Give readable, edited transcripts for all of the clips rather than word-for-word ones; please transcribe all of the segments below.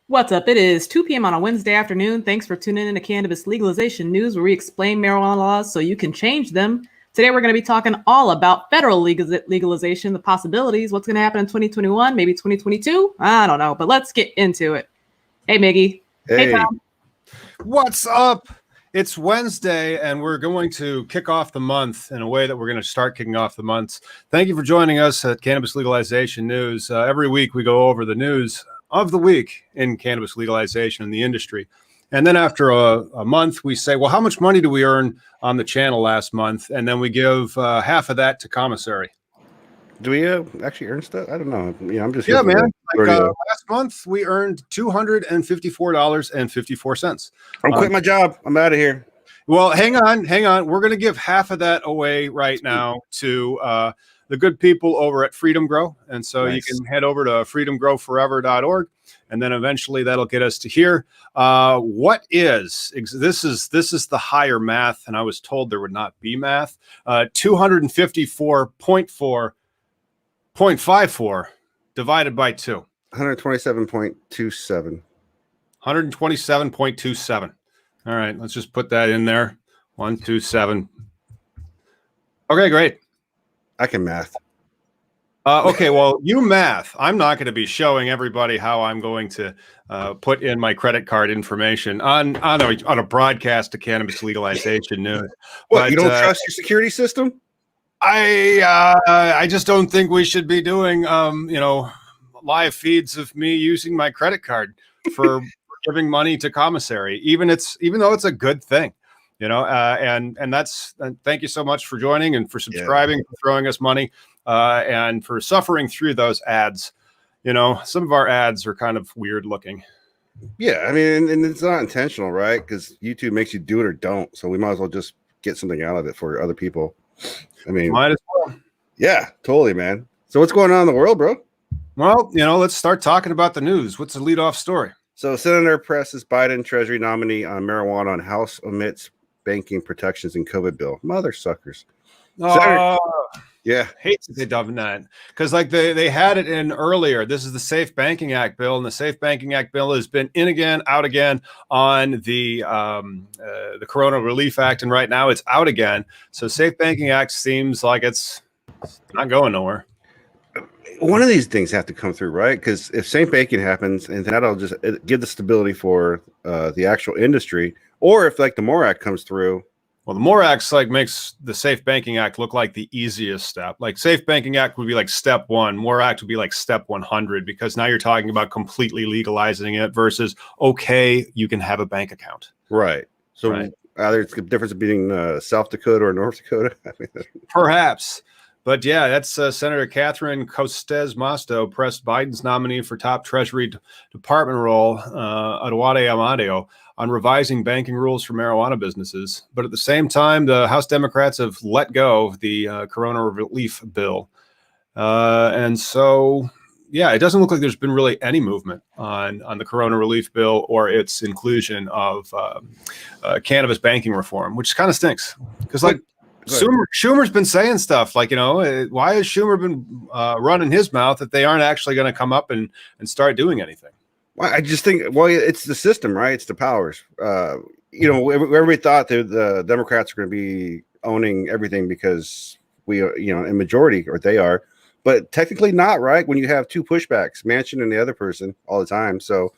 What's up? It is 2 p.m. on a Wednesday afternoon. Thanks for tuning in to Cannabis Legalization News, where we explain marijuana laws so you can change them. Today, we're going to be talking all about federal legalization, the possibilities, what's going to happen in 2021, maybe 2022. I don't know, but let's get into it. Hey, Miggy. Hey, Tom. What's up? It's Wednesday, and we're going to kick off the month in a way that we're going to start kicking off the months. Thank you for joining us at Cannabis Legalization News. Every week, we go over the news of the week in cannabis legalization in the industry. And then after a month, we say, well, how much money do we earn on the channel last month? And then we give half of that to commissary. Do we actually earn stuff? I don't know. I'm just man. Last month, we earned $254.54. I'm quitting my job. I'm out of here. Well, hang on. We're going to give half of that away right now to the good people over at Freedom Grow. And so You can head over to freedomgrowforever.org. And then eventually that'll get us to here. This is the higher math. And I was told there would not be math. 254.54 divided by 2. 127.27. 127.27. All right, let's just put that in there. 127. Okay, great. I can math. Okay, well, you math. I'm not going to be showing everybody how I'm going to put in my credit card information on a broadcast to Cannabis Legalization News. What, you don't trust your security system? I just don't think we should be doing live feeds of me using my credit card for giving money to commissary, even though it's a good thing, and that's thank you so much for joining and for subscribing, for throwing us money, and for suffering through those ads. Some of our ads are kind of weird looking. Yeah, I mean, and it's not intentional, right? Because YouTube makes you do it or don't. So we might as well just get something out of it for other people. I mean, might as well. Yeah, totally, man. So what's going on in the world, bro? Well, let's start talking about the news. What's the leadoff story? So Senator presses Biden Treasury nominee on marijuana on House omits banking protections in COVID bill. Mother suckers. Yeah. Hates that they dubbed that. Because they had it in earlier. This is the Safe Banking Act bill, and the Safe Banking Act bill has been in again, out again on the Corona Relief Act, and right now it's out again. So Safe Banking Act seems like it's not going nowhere. One of these things have to come through, right? Because if Safe Banking happens, and that'll just give the stability for the actual industry, or if the MORE Act comes through. Well, the MORE Act makes the Safe Banking Act look like the easiest step. Like Safe Banking Act would be like step 1. MORE Act would be like step 100, because now you're talking about completely legalizing it versus, okay, you can have a bank account. Right. So either it's the difference between South Dakota or North Dakota. Perhaps. But yeah, that's Senator Catherine Costes Masto pressed Biden's nominee for top Treasury Department role, Eduardo Amadeo, on revising banking rules for marijuana businesses. But at the same time, the House Democrats have let go of the Corona Relief bill. And so, yeah, it doesn't look like there's been really any movement on the Corona Relief bill or its inclusion of cannabis banking reform, which kind of stinks. Because Schumer's been saying stuff like, why has Schumer been running his mouth that they aren't actually going to come up and start doing anything? Well, I just think, it's the system, right? It's the powers. Everybody thought that the Democrats are going to be owning everything because we are, in majority, or they are, but technically not, right? When you have two pushbacks, Manchin and the other person all the time. So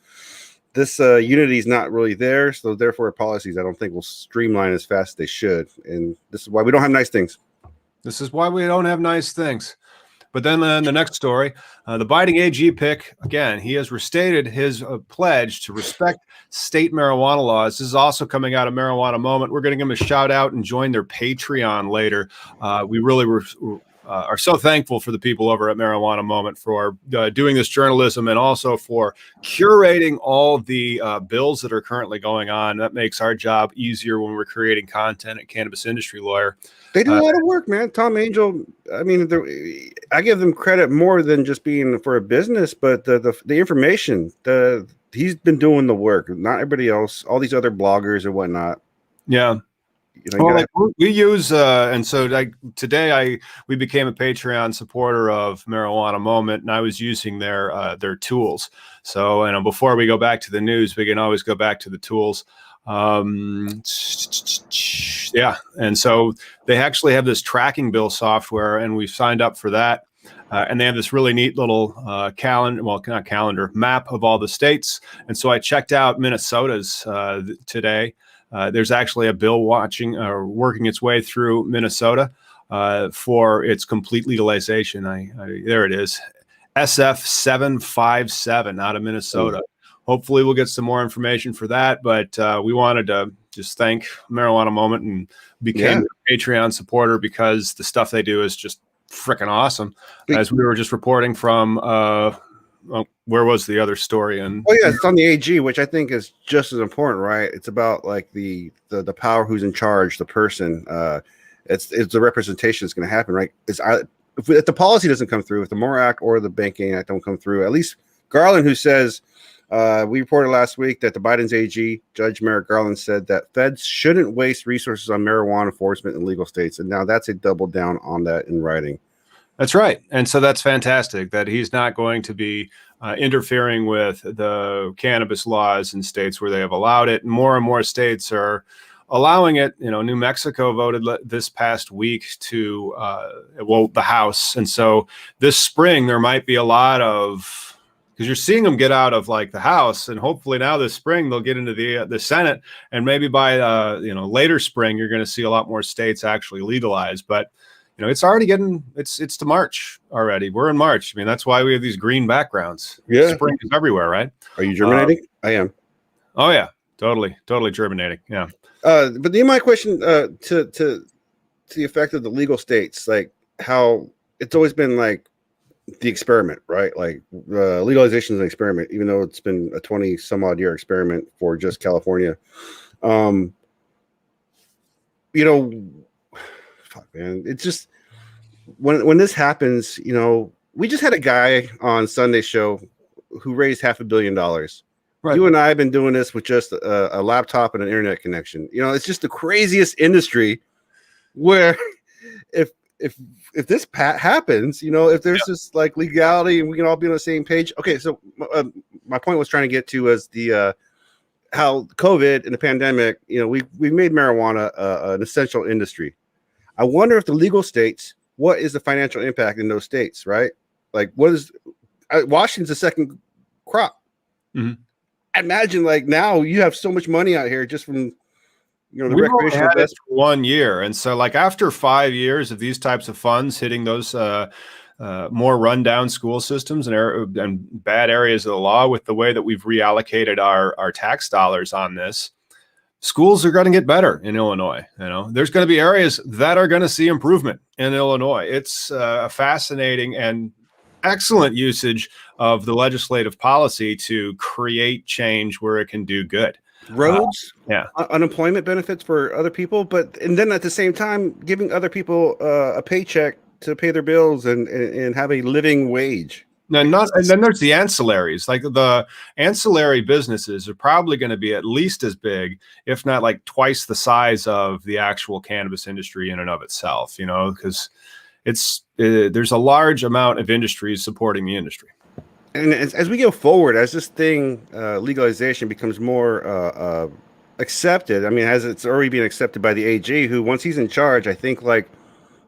this unity is not really there. So therefore policies, I don't think will streamline as fast as they should. And this is why we don't have nice things. But then the next story, the Biden AG pick, again, he has restated his pledge to respect state marijuana laws. This is also coming out of Marijuana Moment. We're going to give them a shout out and join their Patreon later. We really are so thankful for the people over at Marijuana Moment for doing this journalism and also for curating all the bills that are currently going on. That makes our job easier when we're creating content at Cannabis Industry Lawyer. They do a lot of work, man. Tom Angel, I mean, I give them credit more than just being for a business, but the information, he's been doing the work, not everybody else, all these other bloggers or whatnot. Yeah. You know, we use and so like today we became a Patreon supporter of Marijuana Moment, and I was using their tools. So before we go back to the news, we can always go back to the tools. Yeah, and so they actually have this tracking bill software, and we've signed up for that. And they have this really neat little map of all the states. And so I checked out Minnesota's today. There's actually a bill working its way through Minnesota for its complete legalization. There it is, SF 757 out of Minnesota. Hopefully we'll get some more information for that. But we wanted to just thank Marijuana Moment and became a Patreon supporter because the stuff they do is just freaking awesome. As we were just reporting from where was the other story? And it's on the AG, which I think is just as important, right? It's about like the power, who's in charge, the person. It's the representation that's going to happen, right? If the policy doesn't come through, if the MORE Act or the Banking Act don't come through, at least Garland, who says we reported last week that the Biden's AG, Judge Merrick Garland, said that feds shouldn't waste resources on marijuana enforcement in legal states. And now that's a double down on that in writing. That's right. And so that's fantastic that he's not going to be interfering with the cannabis laws in states where they have allowed it. More and more states are allowing it. New Mexico voted this past week to, the House. And so this spring, there might be a lot of, because you're seeing them get out of like the House, and hopefully now this spring they'll get into the Senate, and maybe by later spring you're going to see a lot more states actually legalize. But it's already it's to March already. We're in March. I mean, that's why we have these green backgrounds. Yeah, spring is everywhere, right? Are you germinating? I am. Oh yeah, totally germinating. Yeah. But my question to the effect of the legal states, like how it's always been like the experiment, right? Like legalization is an experiment, even though it's been a 20 some odd year experiment for just California. Fuck, man. It's just when this happens, we just had a guy on Sunday show who raised $500 million. Right. You and I have been doing this with just a laptop and an internet connection. It's just the craziest industry where if this happens, if there's this like legality and we can all be on the same page. Okay, so my point was trying to get to was the how COVID and the pandemic, we made marijuana an essential industry. I wonder if the legal states, what is the financial impact in those states, right? Like, what is Washington's the second crop? Mm-hmm. Imagine like now you have so much money out here just from the recreational had it for 1 year, and so like after 5 years of these types of funds hitting those more rundown school systems and bad areas of the law, with the way that we've reallocated our tax dollars on this, schools are going to get better in Illinois. There's going to be areas that are going to see improvement in Illinois. It's a fascinating and excellent usage of the legislative policy to create change where it can do good. Roads, unemployment benefits for other people, and then at the same time giving other people a paycheck to pay their bills and have a living wage. And then there's the ancillaries. Like the ancillary businesses are probably going to be at least as big, if not like twice the size of the actual cannabis industry in and of itself. Because there's a large amount of industries supporting the industry. And as we go forward, as this thing, legalization becomes more accepted, I mean, as it's already being accepted by the AG, who once he's in charge, I think like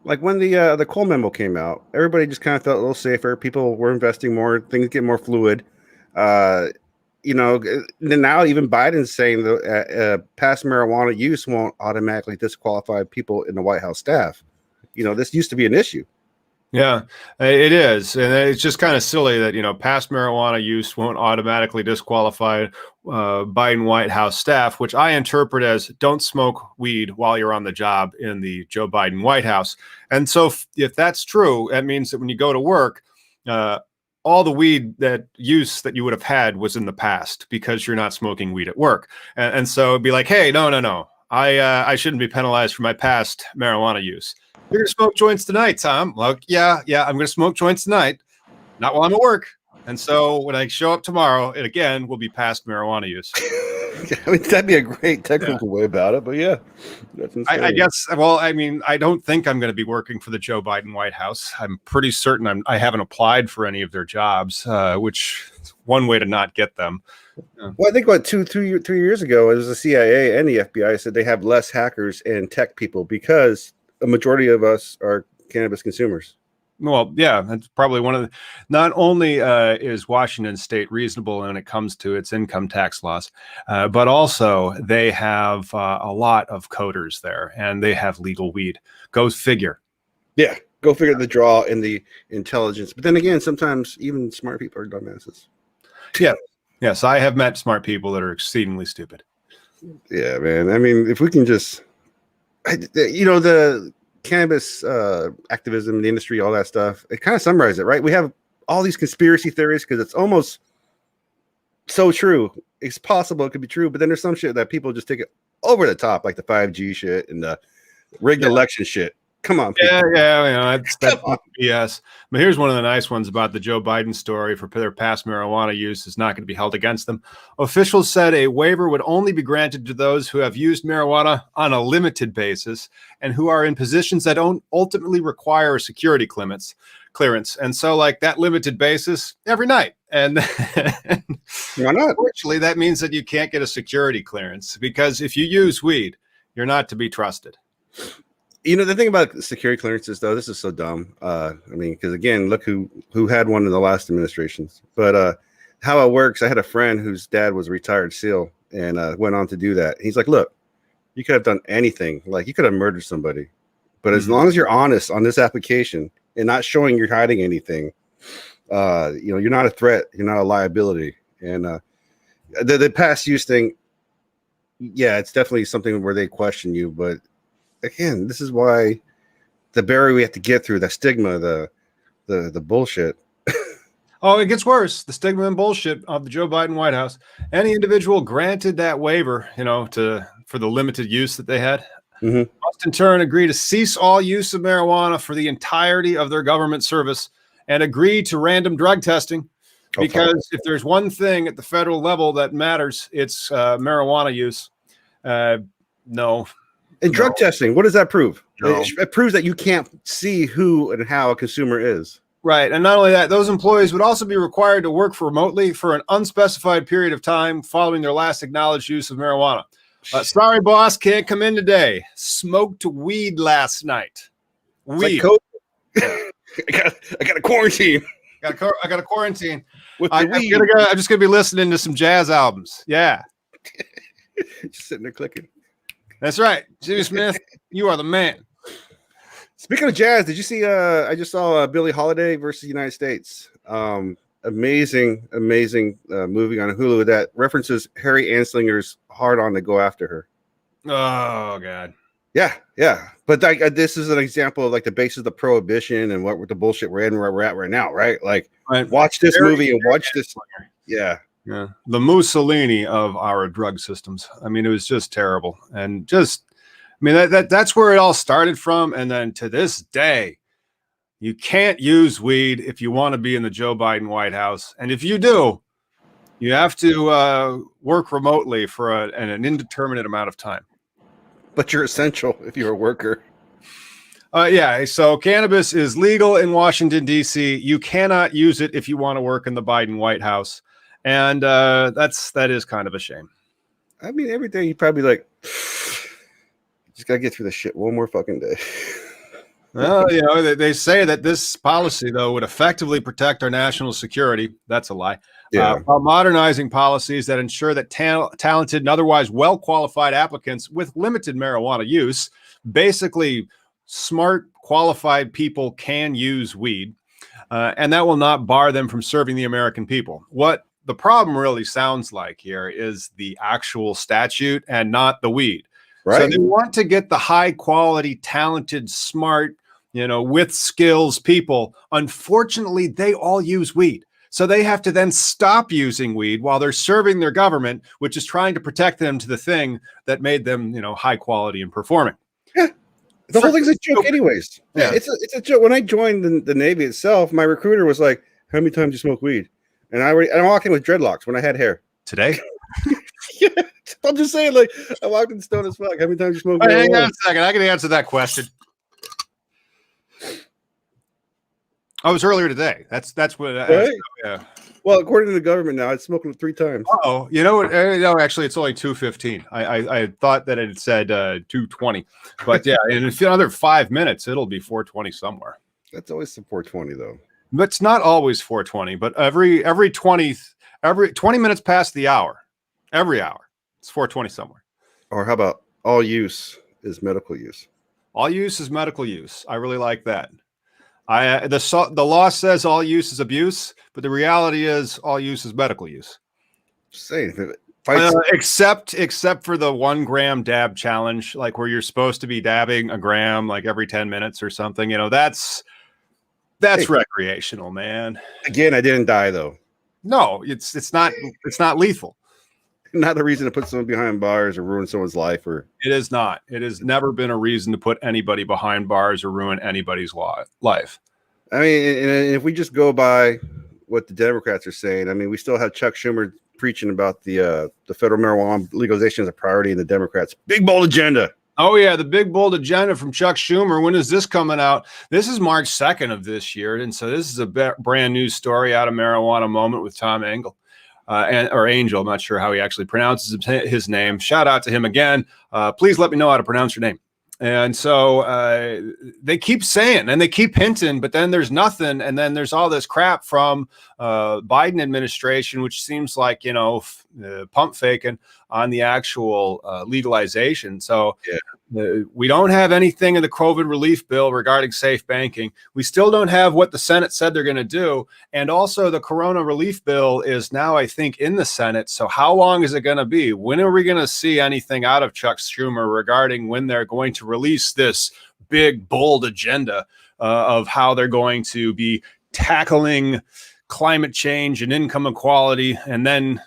when the Cole memo came out, everybody just kind of felt a little safer. People were investing more, things get more fluid. Then now even Biden's saying that past marijuana use won't automatically disqualify people in the White House staff. This used to be an issue. Yeah, it is. And it's just kind of silly that, past marijuana use won't automatically disqualify Biden White House staff, which I interpret as don't smoke weed while you're on the job in the Joe Biden White House. And so if that's true, that means that when you go to work, all the weed that you would have had was in the past because you're not smoking weed at work. And so it'd be like, hey, no. I shouldn't be penalized for my past marijuana use. You're going to smoke joints tonight, Tom. Like, yeah, I'm going to smoke joints tonight. Not while I'm at work. And so when I show up tomorrow, it again will be past marijuana use. I mean, that'd be a great technical way about it, but yeah, that's insane. I guess. Well, I mean, I don't think I'm going to be working for the Joe Biden White House. I'm pretty certain I haven't applied for any of their jobs, which is one way to not get them. Well, I think about 3 years ago, it was the CIA and the FBI said they have less hackers and tech people because a majority of us are cannabis consumers. Well, yeah, that's probably one of the. Not only is Washington State reasonable when it comes to its income tax laws, but also they have a lot of coders there, and they have legal weed. Go figure. Yeah, go figure the draw and the intelligence. But then again, sometimes even smart people are dumbasses. Yeah. Yes, I have met smart people that are exceedingly stupid. Yeah, man. I mean, if we can just, the cannabis activism, the industry, all that stuff, it kind of summarizes it, right? We have all these conspiracy theories because it's almost so true. It's possible it could be true, but then there's some shit that people just take it over the top, like the 5G shit and the rigged election shit. Come on, people. Yeah, that's BS. But here's one of the nice ones about the Joe Biden story for their past marijuana use is not going to be held against them. Officials said a waiver would only be granted to those who have used marijuana on a limited basis and who are in positions that don't ultimately require a security clearance. And so, like that limited basis, every night. And why not? Unfortunately, that means that you can't get a security clearance because if you use weed, you're not to be trusted. The thing about security clearances, though, this is so dumb. I mean, because again, look who had one in the last administrations. But how it works, I had a friend whose dad was a retired SEAL and went on to do that. He's like, look, you could have done anything. Like, you could have murdered somebody. But as long as you're honest on this application and not showing you're hiding anything, you're not a threat. You're not a liability. And the past use thing, yeah, it's definitely something where they question you, but again, this is why the barrier we have to get through, the stigma, the bullshit. Oh, it gets worse. The stigma and bullshit of the Joe Biden White House. Any individual granted that waiver, for the limited use that they had, must in turn agree to cease all use of marijuana for the entirety of their government service and agree to random drug testing. Because if there's one thing at the federal level that matters, it's marijuana use. No. And drug testing, what does that prove? No. It proves that you can't see who and how a consumer is. Right. And not only that, those employees would also be required to work remotely for an unspecified period of time following their last acknowledged use of marijuana. Sorry, boss, can't come in today. Smoked weed last night. Weed. Like I got a quarantine. I got a quarantine. I'm just going to be listening to some jazz albums. Yeah. Just sitting there clicking. That's right. Jimmy Smith, you are the man. Speaking of jazz, did you see I just saw Billie Holiday versus United States. Amazing movie on Hulu that references Harry Anslinger's hard on to go after her. Oh God. Yeah. But this is an example of like the basis of the prohibition and what the bullshit we're in where we're at right now, right? Like watch this movie and watch this. Yeah. Yeah, the Mussolini of our drug systems. I mean, it was just terrible, and that's where it all started from. And then to this day, you can't use weed if you want to be in the Joe Biden White House, and if you do, you have to work remotely for an indeterminate amount of time. But you're essential if you're a worker. Yeah. So cannabis is legal in Washington D.C. You cannot use it if you want to work in the Biden White House. And that is kind of a shame. I mean, every day you probably like, just gotta get through this shit one more fucking day. Well, they say that this policy, though, would effectively protect our national security. That's a lie. Yeah. While modernizing policies that ensure that talented and otherwise well-qualified applicants with limited marijuana use, basically smart, qualified people can use weed, and that will not bar them from serving the American people. What the problem really sounds like here is the actual statute and not the weed. Right. So they want to get the high quality, talented, smart, with skills people. Unfortunately, they all use weed. So they have to then stop using weed while they're serving their government, which is trying to protect them to the thing that made them, high quality and performing. Yeah. The whole thing's a joke anyways. Yeah. It's a joke. When I joined the Navy itself, my recruiter was like, how many times do you smoke weed? and I walked in with dreadlocks when I had hair. Today? Yeah, I'm just saying, like, I walked in stoned as fuck. How many times you smoke? Hang on a second. I can answer that question. Oh, it was earlier today. That's what. Right? Yeah. Well, according to the government now, I'd smoking 3 times. Oh, you know what? No, actually, it's only 2:15. I thought that it said 2:20, but yeah, in another 5 minutes, it'll be 4:20 somewhere. That's always the 420 though. But it's not always 4:20. But every 20 minutes past the hour, every hour, it's 4:20 somewhere. Or how about all use is medical use? All use is medical use. I really like that. The law says all use is abuse, but the reality is all use is medical use. Just saying, except for the 1 gram dab challenge, like where you're supposed to be dabbing a gram like every 10 minutes or something. You know, that's recreational, man. Again, I didn't die though. No, it's not lethal. Not a reason to put someone behind bars or ruin someone's life. Or it is not. It has never been a reason to put anybody behind bars or ruin anybody's life. I mean, and if we just go by what the Democrats are saying, I mean, we still have Chuck Schumer preaching about the federal marijuana legalization as a priority in the Democrats' big bold agenda. Oh yeah, the big bold agenda from Chuck Schumer. When is this coming out? This is March 2nd of this year, and so this is a brand new story out of Marijuana Moment with Tom Engel. Or Angel, I'm not sure how he actually pronounces his name. Shout out to him again. Please let me know how to pronounce your name. And so they keep saying and they keep hinting, but then there's nothing. And then there's all this crap from Biden administration, which seems like, you know, pump faking on the actual legalization. So we don't have anything in the COVID relief bill regarding safe banking. We still don't have what the Senate said they're going to do. And also the Corona relief bill is now, I think, in the Senate. So how long is it going to be? When are we going to see anything out of Chuck Schumer regarding when they're going to release this big, bold agenda of how they're going to be tackling climate change and income inequality? And then,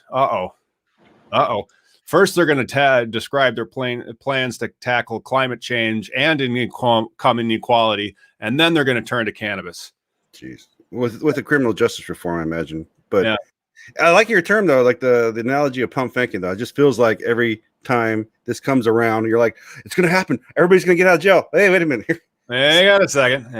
first, they're going to describe their plans to tackle climate change and income inequality, and then they're going to turn to cannabis. Jeez, with the criminal justice reform, I imagine. But yeah. I like your term though, like the analogy of pump faking. Though it just feels like every time this comes around, you're like, it's going to happen. Everybody's going to get out of jail. Hey, wait a minute. Hang on a second.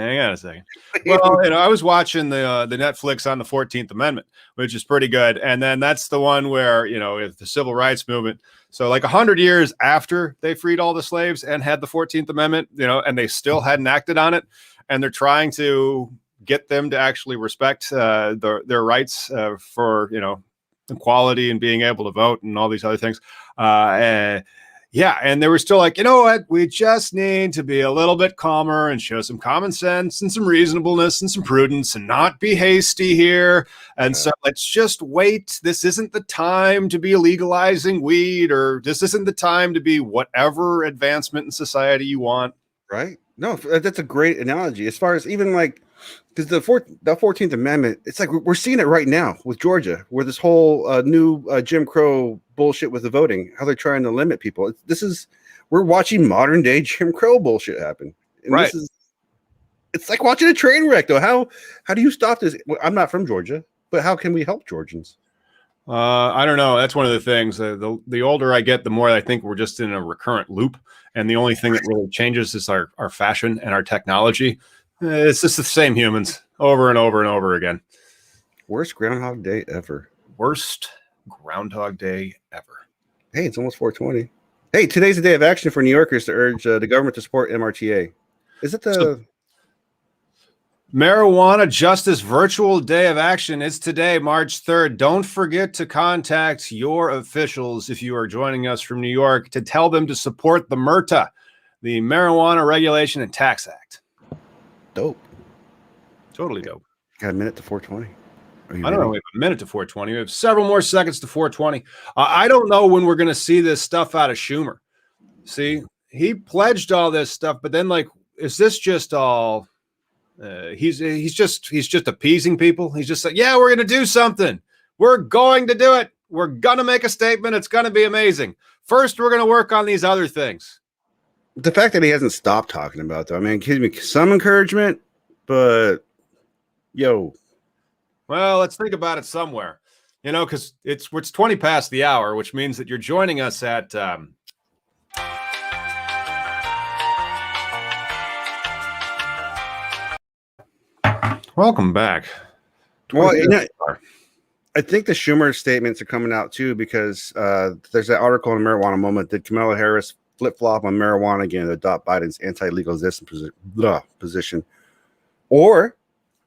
Well, you know, I was watching the Netflix on the 14th Amendment, which is pretty good. And then that's the one where, you know, the civil rights movement. So like 100 years after they freed all the slaves and had the 14th Amendment, you know, and they still hadn't acted on it. And they're trying to get them to actually respect their rights for, you know, equality and being able to vote and all these other things. Yeah, and they were still like, you know what? We just need to be a little bit calmer and show some common sense and some reasonableness and some prudence and not be hasty here. And so let's just wait. This isn't the time to be legalizing weed, or this isn't the time to be whatever advancement in society you want. Right? No, that's a great analogy. As far as even like, because the 14th Amendment, it's like we're seeing it right now with Georgia, where this whole new Jim Crow bullshit with the voting, how they're trying to limit people. We're watching modern day Jim Crow bullshit happen. And right. It's like watching a train wreck, though. How do you stop this? Well, I'm not from Georgia, but how can we help Georgians? I don't know. That's one of the things. The older I get, the more I think we're just in a recurrent loop. And the only thing that really changes is our fashion and our technology. It's just the same humans over and over and over again. Worst Groundhog Day ever. Worst Groundhog Day ever. Hey, it's almost 420. Hey, today's the day of action for New Yorkers to urge the government to support MRTA. Is it the Marijuana Justice Virtual Day of Action? Is today, March 3rd. Don't forget to contact your officials if you are joining us from New York to tell them to support the MRTA, the Marijuana Regulation and Tax Act. Dope. Totally dope. Got a minute to 420. I don't know. We have a minute to 420. We have several more seconds to 420. I don't know when we're going to see this stuff out of Schumer. See, he pledged all this stuff, but then like, is this just all? He's just appeasing people. He's just like, yeah, we're going to do something. We're going to do it. We're going to make a statement. It's going to be amazing. First, we're going to work on these other things. The fact that he hasn't stopped talking about, though, I mean, gives me some encouragement, but yo. Well, let's think about it somewhere, because it's 20 past the hour, which means that you're joining us at welcome back. Well, I think the Schumer statements are coming out too because there's that article in Marijuana Moment. Did Kamala Harris flip-flop on marijuana again to adopt Biden's anti-legalization position? Or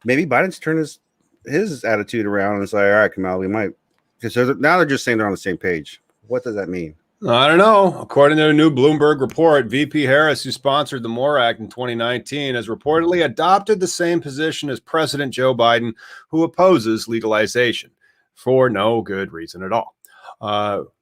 maybe Biden's turned his attitude around and it's like, all right, Kamala, we might, because now they're just saying they're on the same page. What does that mean? I don't know. According to a new Bloomberg report, VP Harris, who sponsored the MORE Act in 2019, has reportedly adopted the same position as President Joe Biden, who opposes legalization for no good reason at all.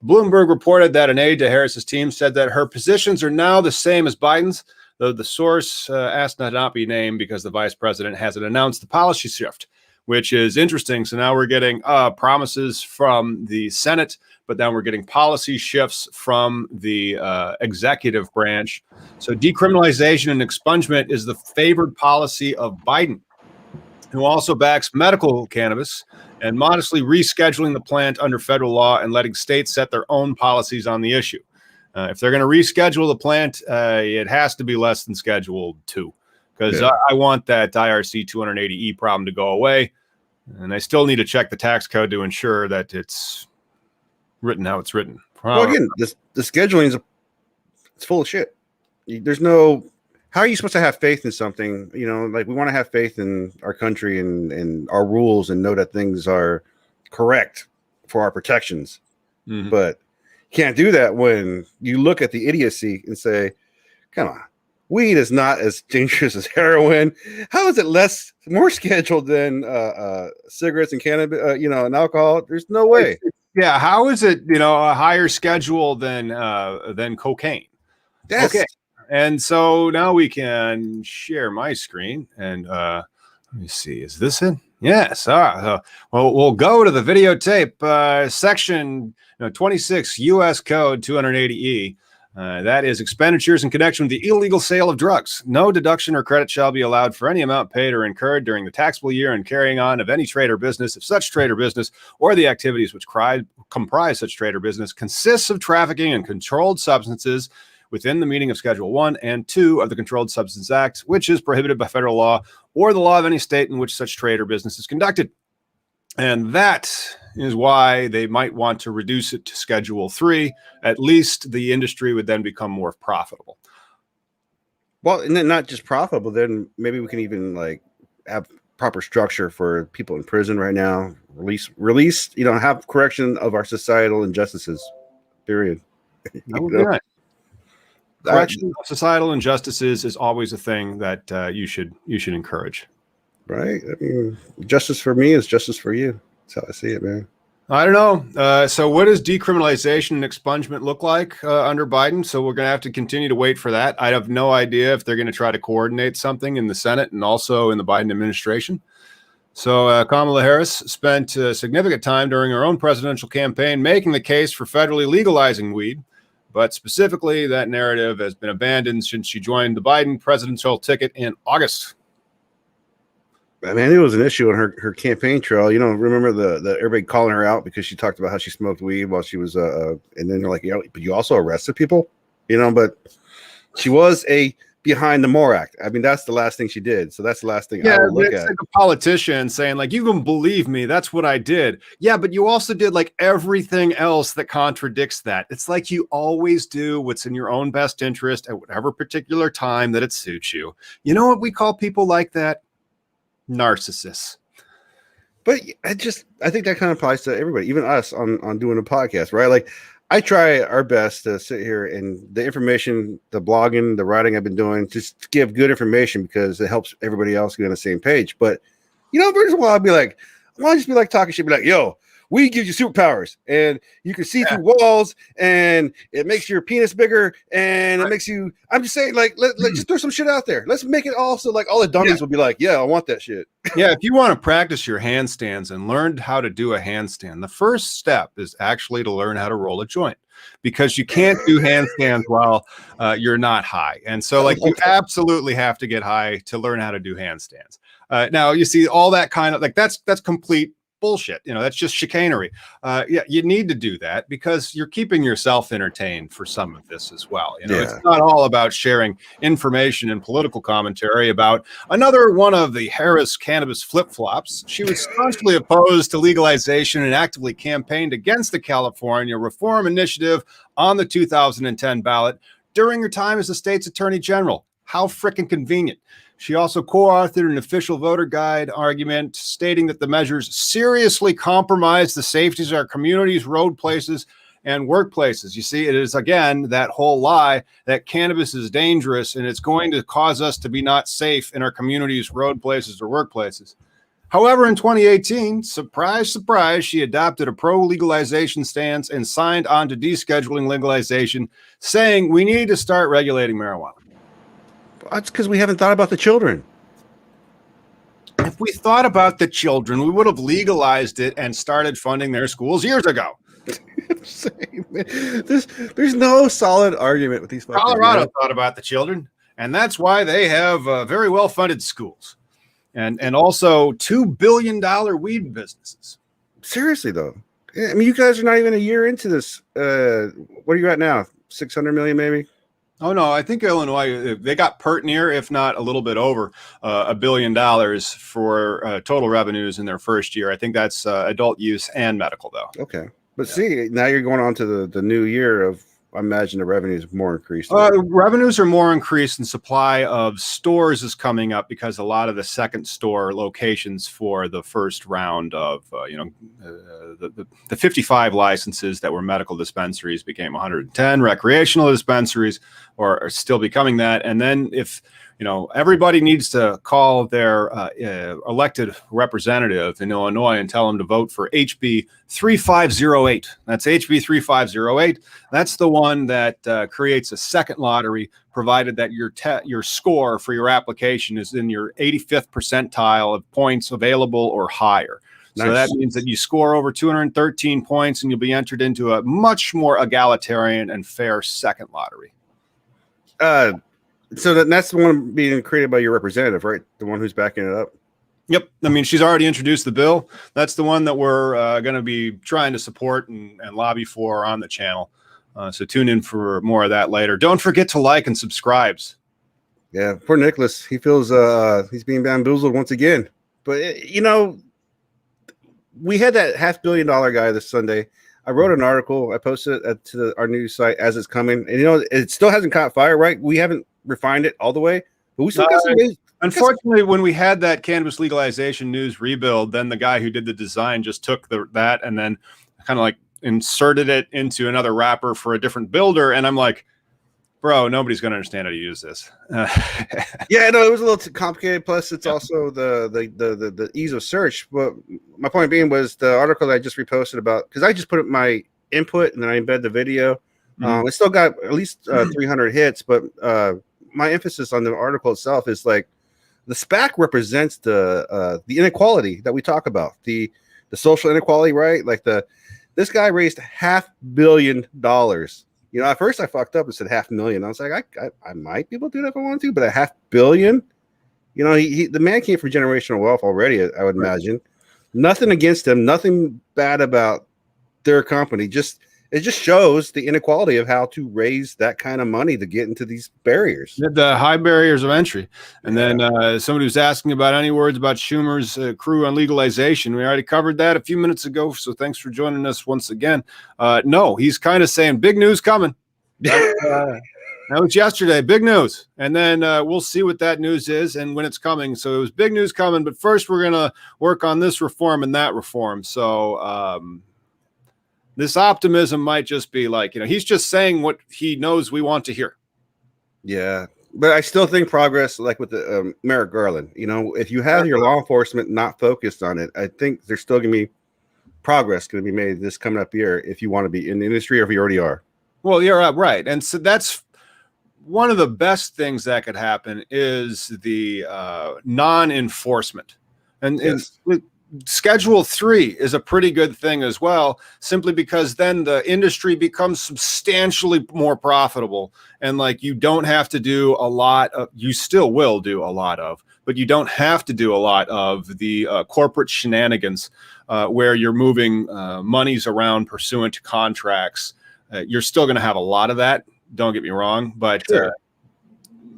Bloomberg reported that an aide to Harris's team said that her positions are now the same as Biden's, though the source asked not be named because the vice president hasn't announced the policy shift, which is interesting. So now we're getting promises from the Senate, but then we're getting policy shifts from the executive branch. So decriminalization and expungement is the favored policy of Biden, who also backs medical cannabis and modestly rescheduling the plant under federal law and letting states set their own policies on the issue. If they're going to reschedule the plant, it has to be less than Schedule 2, because I want that IRC 280E problem to go away. And I still need to check the tax code to ensure that it's written how it's written. Well, again, the scheduling it's full of shit. There's no, how are you supposed to have faith in something? Like we want to have faith in our country and our rules and know that things are correct for our protections. Mm-hmm. But you can't do that when you look at the idiocy and say, come on, weed is not as dangerous as heroin. How is it more scheduled than cigarettes and cannabis, and alcohol? There's no way. Yeah. How is it, a higher schedule than cocaine? Yes. Okay. And so now we can share my screen and let me see. Is this it? Yes. Well, we'll go to the videotape section 26 U.S. Code 280E. That is expenditures in connection with the illegal sale of drugs. No deduction or credit shall be allowed for any amount paid or incurred during the taxable year and carrying on of any trade or business if such trade or business or the activities which comprise such trade or business consists of trafficking in controlled substances within the meaning of Schedule 1 and 2 of the Controlled Substance Act, which is prohibited by federal law or the law of any state in which such trade or business is conducted. And that is why they might want to reduce it to Schedule 3. At least the industry would then become more profitable. Well, and then not just profitable, then maybe we can even have proper structure for people in prison right now. Release, have correction of our societal injustices, period. That would be right. Correction of societal injustices is always a thing that you should encourage. Right. I mean, justice for me is justice for you. That's how I see it, man. I don't know. So what does decriminalization and expungement look like under Biden? So we're going to have to continue to wait for that. I have no idea if they're going to try to coordinate something in the Senate and also in the Biden administration. So Kamala Harris spent significant time during her own presidential campaign making the case for federally legalizing weed. But specifically, that narrative has been abandoned since she joined the Biden presidential ticket in August. I mean, it was an issue on her campaign trail. Remember the everybody calling her out because she talked about how she smoked weed while she was and then they're like, but you also arrested people, but she was behind the MORE Act. I mean, that's the last thing she did. So that's the last thing I would look at. Like a politician saying, you can believe me, that's what I did. Yeah, but you also did everything else that contradicts that. It's like you always do what's in your own best interest at whatever particular time that it suits you. You know what we call people like that? Narcissists. But I think that kind of applies to everybody, even us on doing a podcast, right? I try our best to sit here and the information, the blogging, the writing I've been doing, just give good information because it helps everybody else get on the same page. But, first of all, I'll be like, I want to just be talking shit, be like, yo, weed gives you superpowers and you can see through walls and it makes your penis bigger and it makes you, I'm just saying, let's just throw some shit out there. Let's make it also all the dummies will be like, yeah, I want that shit. Yeah, if you want to practice your handstands and learn how to do a handstand, the first step is actually to learn how to roll a joint. because you can't do handstands while you're not high. And so like you absolutely have to get high to learn how to do handstands. Now you see all that kind of like that's complete bullshit. That's just chicanery. Yeah, you need to do that because you're keeping yourself entertained for some of this as well. It's not all about sharing information and political commentary about another one of the Harris cannabis flip-flops. She was staunchly opposed to legalization and actively campaigned against the California Reform Initiative on the 2010 ballot during her time as the state's attorney general. How frickin' convenient. She also co-authored an official voter guide argument stating that the measures seriously compromise the safeties of our communities, road places, and workplaces. You see, it is, again, that whole lie that cannabis is dangerous and it's going to cause us to be not safe in our communities, road places, or workplaces. However, in 2018, surprise, surprise, she adopted a pro-legalization stance and signed on to descheduling legalization, saying we need to start regulating marijuana. That's because we haven't thought about the children. If we thought about the children, we would have legalized it and started funding their schools years ago. There's no solid argument with these. Colorado thought about the children, and that's why they have very well-funded schools, and also $2 billion weed businesses. Seriously, though, I mean, you guys are not even a year into this. What are you at now? 600 million, maybe. Oh, no, I think Illinois, they got pert near, if not a little bit over $1 billion for total revenues in their first year. I think that's adult use and medical, though. Okay. But see, now you're going on to the new year of, I imagine the revenues more increased. Revenues are more increased and supply of stores is coming up because a lot of the second store locations for the first round of, the 55 licenses that were medical dispensaries became 110 recreational dispensaries or are still becoming that. And then if, everybody needs to call their elected representative in Illinois and tell them to vote for HB 3508. That's HB 3508. That's the one that creates a second lottery, provided that your score for your application is in your 85th percentile of points available or higher. Nice. So that means that you score over 213 points and you'll be entered into a much more egalitarian and fair second lottery. So that's the one being created by your representative, right? The one who's backing it up. Yep. I mean, she's already introduced the bill. That's the one that we're going to be trying to support and lobby for on the channel. So tune in for more of that later. Don't forget to like and subscribe. Yeah. Poor Nicholas. He feels he's being bamboozled once again. But, we had that $500 million guy this Sunday. I wrote an article. I posted it to our news site as it's coming. And, it still hasn't caught fire, right? We haven't refined it all the way, but we still got some news. Unfortunately, when we had that cannabis legalization news rebuild, then the guy who did the design just took that and then kind of like inserted it into another wrapper for a different builder. And I'm like, bro, nobody's going to understand how to use this. Yeah, no, it was a little too complicated. Plus, it's also the ease of search. But my point being was the article that I just reposted about, because I just put up my input and then I embed the video. It still got at least 300 hits, but my emphasis on the article itself is like the SPAC represents the inequality that we talk about, the social inequality, right? Like this guy raised $500 million. At first I fucked up and said $500,000. I was like, I might be able to do that if I want to, but $500 million, the man came from generational wealth already. I would imagine nothing against him, nothing bad about their company. It just shows the inequality of how to raise that kind of money to get into these barriers. The high barriers of entry. And then somebody was asking about any words about Schumer's crew on legalization. We already covered that a few minutes ago. So thanks for joining us once again. No, he's kind of saying big news coming. That was yesterday. Big news. And then we'll see what that news is and when it's coming. So it was big news coming. But first, we're going to work on this reform and that reform. So this optimism might just be like, he's just saying what he knows we want to hear. Yeah. But I still think progress, like with the Merrick Garland, if you have your law enforcement not focused on it, I think there's still going to be progress going to be made this coming up year if you want to be in the industry or if you already are. Well, you're right. And so that's one of the best things that could happen is the non-enforcement. And, yes. Schedule 3 is a pretty good thing as well, simply because then the industry becomes substantially more profitable. And like, you don't have to do a lot of, you still will do a lot of, but you don't have to do a lot of the corporate shenanigans where you're moving monies around pursuant to contracts. You're still going to have a lot of that. Don't get me wrong, but Sure.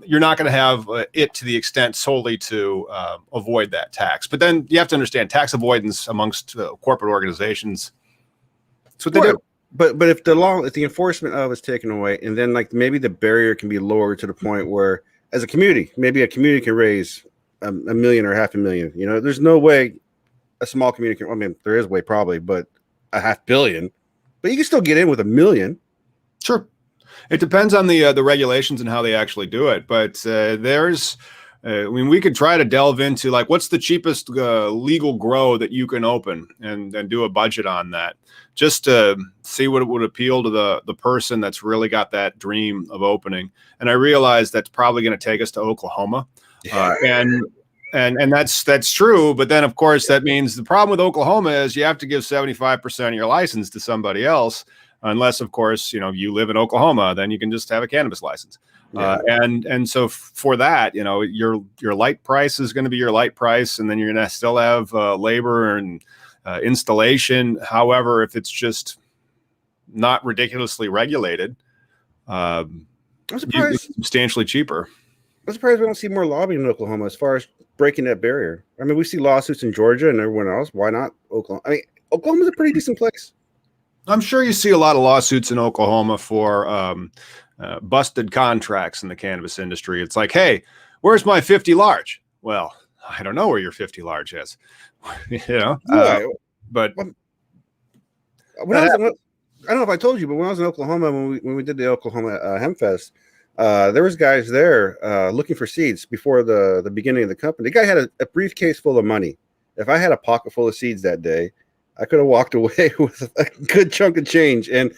You're not going to have it to the extent solely to avoid that tax. But then you have to understand tax avoidance amongst corporate organizations. That's what they do. But if the enforcement of is taken away, and then like maybe the barrier can be lowered to the point where, as a community, maybe a community can raise $1 million or $500,000. You know, there's no way a small community can. I mean, there is a way probably, but $500 million. But you can still get in with $1 million. Sure. It depends on the regulations and how they actually do it. But I mean, we could try to delve into like what's the cheapest legal grow that you can open and do a budget on that, just to see what it would appeal to the person that's really got that dream of opening. And I realize that's probably going to take us to Oklahoma. And that's true. But then, of course, that means the problem with Oklahoma is you have to give 75% of your license to somebody else. Unless, of course, you know, you live in Oklahoma, then you can just have a cannabis license. Yeah. And so for that, you know, your light price is going to be your light price. And then you're going to still have labor and installation. However, if it's just not ridiculously regulated, I'm surprised it's substantially cheaper. I'm surprised we don't see more lobbying in Oklahoma as far as breaking that barrier. I mean, we see lawsuits in Georgia and everyone else. Why not Oklahoma? I mean, Oklahoma's a pretty decent place. I'm sure you see a lot of lawsuits in Oklahoma for busted contracts in the cannabis industry. It's like, hey, where's my 50 large? Well, I don't know where your 50 large is. You know, but when I don't know if I told you, but when I was in Oklahoma, when we did the Oklahoma Hemp Fest, there was guys there looking for seeds before the beginning of the company. The guy had a briefcase full of money. If I had a pocket full of seeds that day, I could have walked away with a good chunk of change. And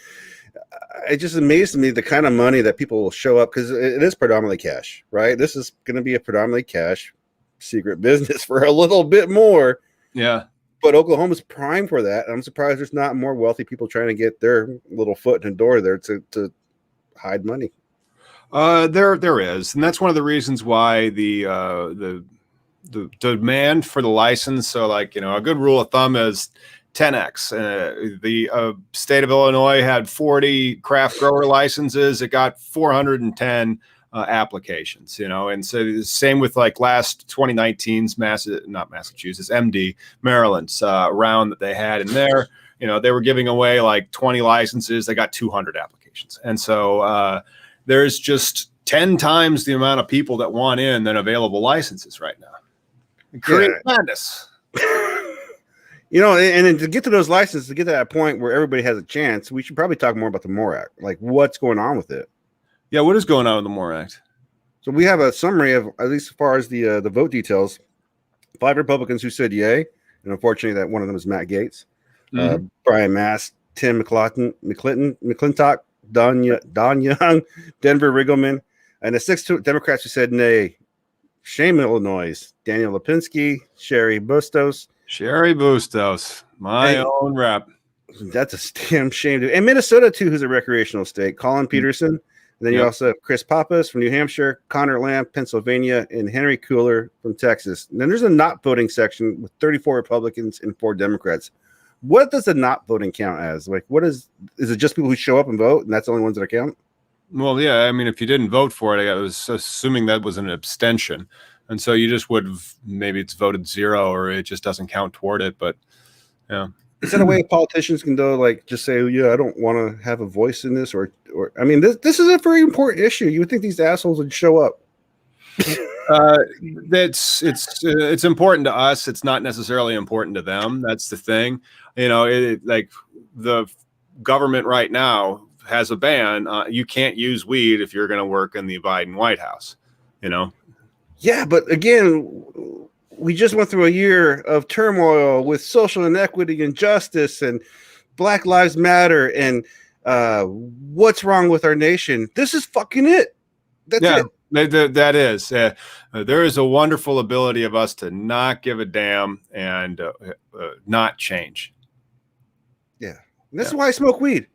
it just amazed me the kind of money that people will show up, because it is predominantly cash, right? This is going to be a predominantly cash secret business for a little bit more. Yeah. But Oklahoma's prime for that. And I'm surprised there's not more wealthy people trying to get their little foot in the door there to hide money. There is. And that's one of the reasons why the demand for the license. So like, you know, a good rule of thumb is 10x. The state of Illinois had 40 craft grower licenses. It got 410 applications, you know, and so the same with like last 2019's MD, Maryland's round that they had in there. You know, they were giving away like 20 licenses. They got 200 applications. And so there's just 10 times the amount of people that want in than available licenses right now. Create madness. You know, and then to get to those licenses, to get to that point where everybody has a chance, we should probably talk more about the MORE Act. Like, what's going on with it? Yeah, what is going on with the MORE Act? So we have a summary of, at least as far as the vote details, 5 Republicans who said yay, and unfortunately that one of them is Matt Gaetz, Brian Mast, Tim McClintock, Don Young, Denver Riggleman, and the 6 Democrats who said nay: Shane, Illinois, Daniel Lipinski, Sherry Bustos, my own rep. That's a damn shame. And Minnesota, too, who's a recreational state. Colin Peterson. And then you also have Chris Pappas from New Hampshire, Connor Lamb, Pennsylvania, and Henry Cooler from Texas. And then there's a not voting section with 34 Republicans and 4 Democrats. What does the not voting count as? Like, is it just people who show up and vote, and that's the only ones that count? Well, yeah. I mean, if you didn't vote for it, I was assuming that was an abstention. And so you just would have, maybe it's voted 0 or it just doesn't count toward it. But yeah. Is that a way politicians can go, like, just say, yeah, I don't want to have a voice in this? Or I mean, this is a very important issue. You would think these assholes would show up. It's important to us. It's not necessarily important to them. That's the thing. You know, like the government right now has a ban. You can't use weed if you're going to work in the Biden White House, you know? Yeah, but again, we just went through a year of turmoil with social inequity and justice and Black Lives Matter and what's wrong with our nation. This is fucking it. That's it. That is. There is a wonderful ability of us to not give a damn and not change. Yeah. And this is why I smoke weed.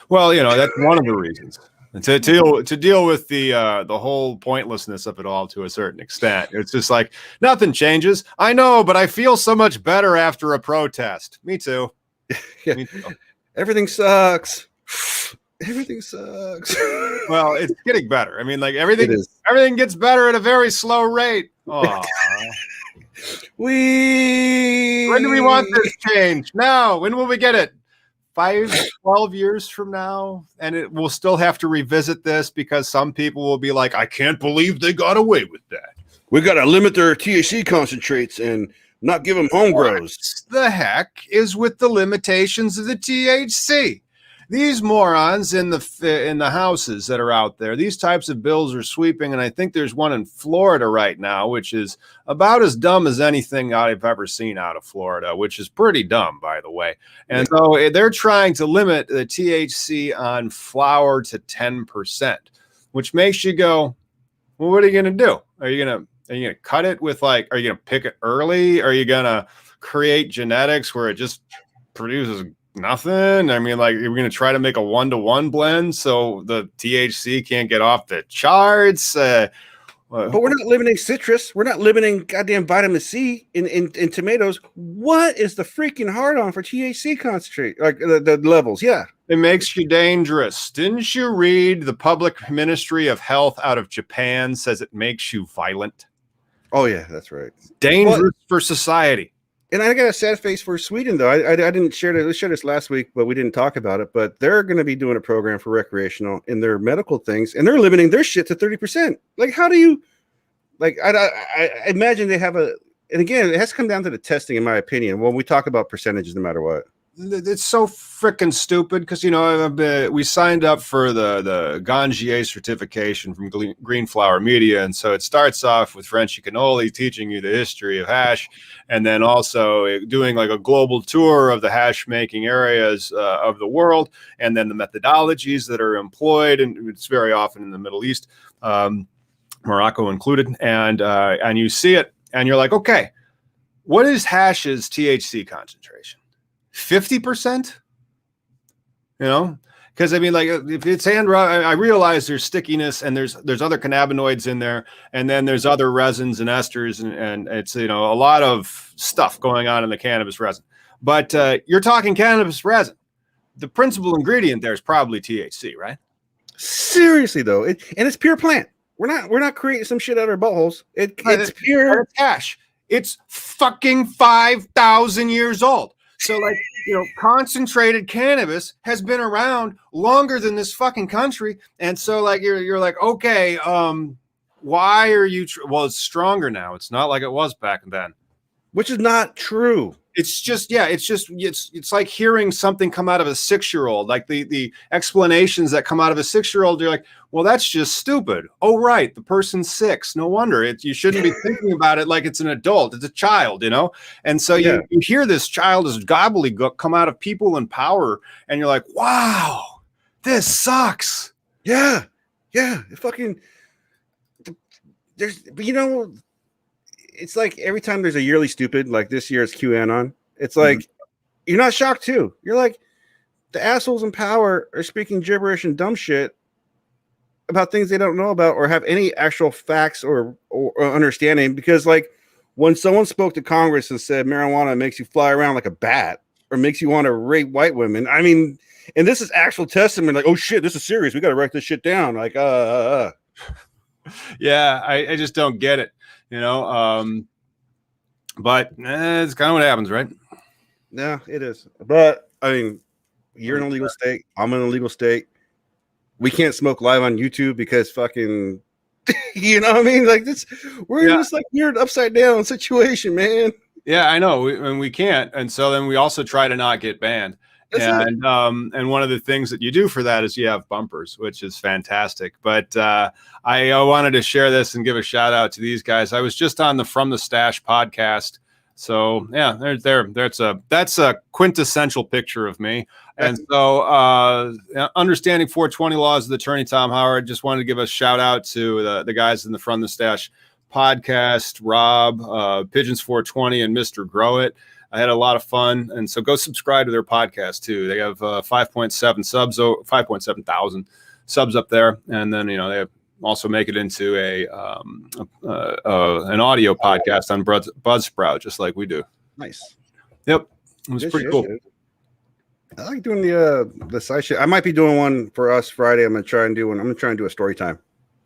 Well, that's one of the reasons. And to deal with the whole pointlessness of it all to a certain extent. It's just like nothing changes. I know, but I feel so much better after a protest. Me too. Yeah. Me too. Everything sucks. Everything sucks. Well, it's getting better. I mean, like everything gets better at a very slow rate. Oh. When do we want this change? Now. When will we get it? 12 years from now, and we'll still have to revisit this because some people will be like, I can't believe they got away with that. We got to limit their THC concentrates and not give them home grows. What the heck is with the limitations of the THC? These morons in the houses that are out there, these types of bills are sweeping, and I think there's one in Florida right now, which is about as dumb as anything I've ever seen out of Florida, which is pretty dumb, by the way. And so they're trying to limit the THC on flower to 10%, which makes you go, well, what are you going to do? Are you going to cut it with are you going to pick it early? Are you going to create genetics where it just produces nothing? I mean, you're going to try to make a 1-to-1 blend so the THC can't get off the charts. But we're not limiting citrus. We're not limiting goddamn vitamin C in tomatoes. What is the freaking hard on for THC concentrate? Like the levels? Yeah. It makes you dangerous. Didn't you read the Public Ministry of Health out of Japan says it makes you violent? Oh, yeah, that's right. Dangerous for society. And I got a sad face for Sweden, though. I didn't share this. We shared this last week, but we didn't talk about it. But they're going to be doing a program for recreational in their medical things, and they're limiting their shit to 30%. Like, how do you, I imagine they have and again, it has to come down to the testing, in my opinion, when we talk about percentages, no matter what. It's so freaking stupid because, we signed up for the Gangier certification from Green Flower Media. And so it starts off with Frenchy Cannoli teaching you the history of hash, and then also doing a global tour of the hash making areas of the world, and then the methodologies that are employed. And it's very often in the Middle East, Morocco included. And you see it and you're like, okay, what is hash's THC concentration? 50%, because I mean, if it's I realize there's stickiness and there's other cannabinoids in there, and then there's other resins and esters, and it's a lot of stuff going on in the cannabis resin. But you're talking cannabis resin. The principal ingredient there is probably THC, right? Seriously though, it's pure plant. We're not creating some shit out of our buttholes. It's pure hash. It's fucking 5,000 years old. So concentrated cannabis has been around longer than this fucking country. And so you're like, okay, why are you, well, it's stronger now. It's not like it was back then. Which is not true. It's like hearing something come out of a 6-year-old, like the explanations that come out of a 6-year-old. You're like, well, that's just stupid. Oh, right. The person's 6. No wonder you shouldn't be thinking about it like it's an adult. It's a child, And so you hear this childish gobbledygook come out of people in power, and you're like, wow, this sucks. Yeah. Yeah. It's like every time there's a yearly stupid, like this year it's QAnon. It's like, you're not shocked too. You're like, the assholes in power are speaking gibberish and dumb shit about things they don't know about or have any actual facts or understanding. Because when someone spoke to Congress and said marijuana makes you fly around like a bat or makes you want to rape white women, I mean, and this is actual testament, oh shit, this is serious. We got to write this shit down. Yeah, I just don't get it. But it's kind of what happens, right? Yeah, it is. But I mean, you're in a legal state. I'm in a legal state. We can't smoke live on YouTube because fucking, you know what I mean? We're in this weird upside down situation, man. Yeah, I know, and we can't. And so then we also try to not get banned. And one of the things that you do for that is you have bumpers, which is fantastic. But I wanted to share this and give a shout out to these guys. I was just on the From the Stash podcast So yeah, that's a quintessential picture of me. And so understanding 420 laws of the attorney Tom Howard, just wanted to give a shout out to the guys in the From the Stash podcast, Rob, Pigeons 420, and Mr. Grow It. I had a lot of fun, and so go subscribe to their podcast too. They have 5.7 subs, 5.7 thousand subs up there, and then they have also make it into an audio podcast on Buzzsprout, just like we do. Nice. Yep, it was pretty cool. I like doing the side shit. I might be doing one for us Friday. I'm gonna try and do one. I'm gonna try and do a story time.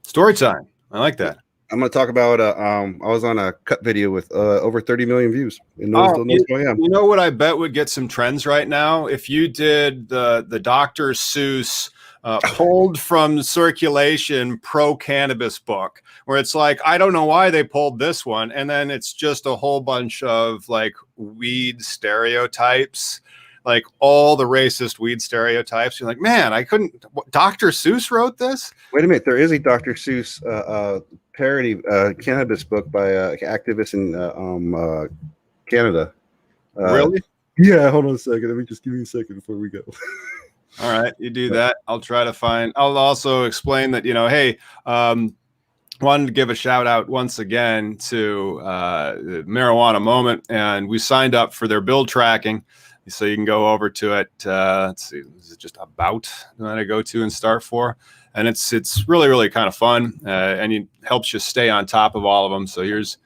Story time. I like that. I'm gonna talk about I was on a cut video with over 30 million views. And no one still knows who I am. You know what I bet would get some trends right now? If you did the Dr. Seuss pulled from circulation pro-cannabis book, where it's like, I don't know why they pulled this one, and then it's just a whole bunch of like weed stereotypes, like all the racist weed stereotypes. You're like, man, I couldn't. Dr. Seuss wrote this? Wait a minute, there is a Dr. Seuss parody cannabis book by activists in Canada. Really? Yeah, hold on a second. Let me just give you a second before we go. All right, you do that. I'll try to find. I'll also explain that, hey, wanted to give a shout out once again to Marijuana Moment, and we signed up for their bill tracking. So you can go over to it. Let's see, is it just about that I go to and start for? And it's really, really kind of fun, and it helps you stay on top of all of them. So here's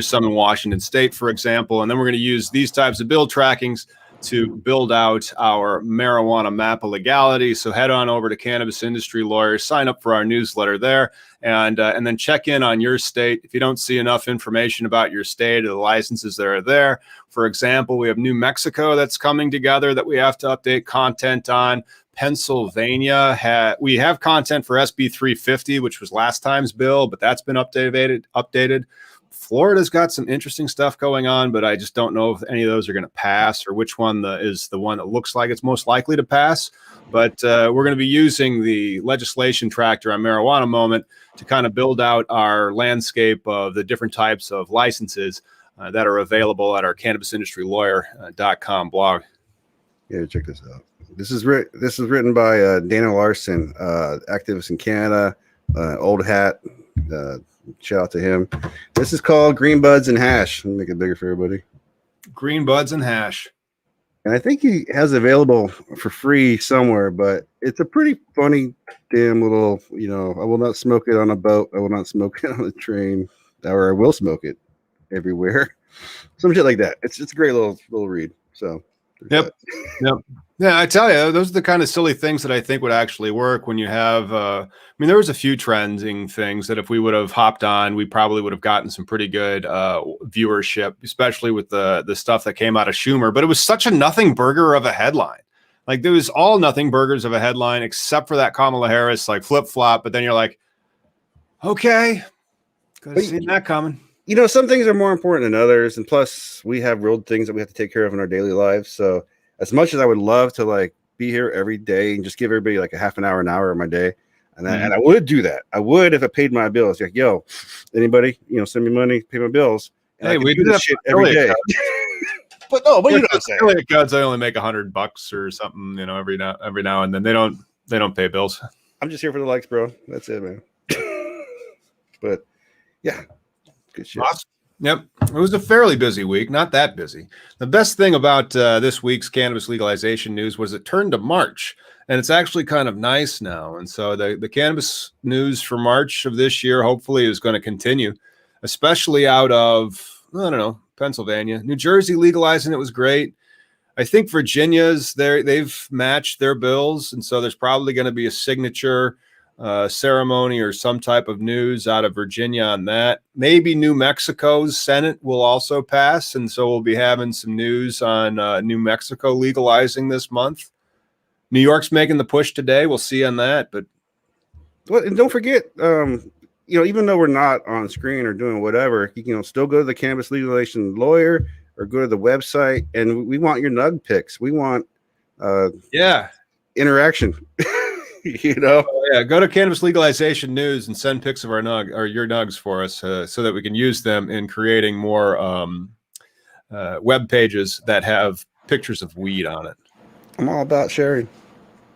some in Washington State, for example, and then we're going to use these types of bill trackings to build out our marijuana map of legality. So head on over to Cannabis Industry Lawyers, sign up for our newsletter there, and then check in on your state. If you don't see enough information about your state or the licenses that are there, for example, we have New Mexico that's coming together that we have to update content on. Pennsylvania, we have content for SB 350, which was last time's bill, but that's been updated. Florida's got some interesting stuff going on, but I just don't know if any of those are going to pass or which one is the one that looks like it's most likely to pass. But we're going to be using the legislation tractor on Marijuana Moment to kind of build out our landscape of the different types of licenses that are available at our cannabisindustrylawyer.com blog. Yeah, check this out. This is written by Dana Larson, activist in Canada, old hat. Shout out to him. This is called Green Buds and Hash. Let me make it bigger for everybody. Green Buds and Hash. And I think he has available for free somewhere, but it's a pretty funny damn little, I will not smoke it on a boat. I will not smoke it on a train, or I will smoke it everywhere. Some shit like that. It's a great little read. So Yep. Yeah, I tell you, those are the kind of silly things that I think would actually work when you have, there was a few trending things that if we would have hopped on, we probably would have gotten some pretty good viewership, especially with the stuff that came out of Schumer. But it was such a nothing burger of a headline. Like there was all nothing burgers of a headline, except for that Kamala Harris like flip flop. But then you're like, okay, could have seen that coming. Some things are more important than others, and plus we have real things that we have to take care of in our daily lives. So as much as I would love to like be here every day and just give everybody like a half an hour of my day, and I would do that. I would if I paid my bills. Like, yo, anybody, send me money, pay my bills. And hey, we do that shit every day. But you know what I'm saying. Affiliate codes, I only make $100 or something, every now and then. They don't pay bills. I'm just here for the likes, bro. That's it, man. But yeah. Good shit. Awesome. Yep. It was a fairly busy week, not that busy. The best thing about this week's cannabis legalization news was it turned to March, and it's actually kind of nice now. And so the cannabis news for March of this year hopefully is going to continue, especially out of, Pennsylvania. New Jersey legalizing it was great. I think Virginia's they've matched their bills, and so there's probably going to be a signature ceremony or some type of news out of Virginia on that. Maybe New Mexico's Senate will also pass, and so we'll be having some news on New Mexico legalizing this month. New York's making the push today. We'll see on that. But and don't forget, even though we're not on screen or doing whatever, you can still go to the Cannabis Legalization Lawyer or go to the website, and we want your nug picks. We want interaction. Go to Cannabis Legalization News and send pics of your nugs for us so that we can use them in creating more web pages that have pictures of weed on it. I'm all about sharing.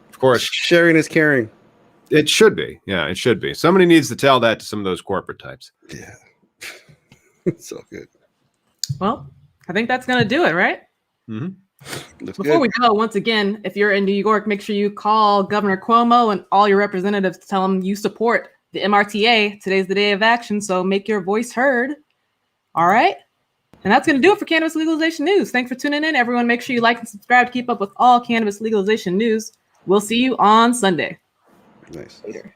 Of course, sharing is caring. It should be. Yeah, it should be. Somebody needs to tell that to some of those corporate types. Yeah. So good. Well, I think that's going to do it, right? Mm-hmm. Before we go, once again, if you're in New York, make sure you call Governor Cuomo and all your representatives to tell them you support the MRTA. Today's the day of action, so make your voice heard. All right? And that's going to do it for Cannabis Legalization News. Thanks for tuning in, everyone. Make sure you like and subscribe to keep up with all cannabis legalization news. We'll see you on Sunday. Nice. Later.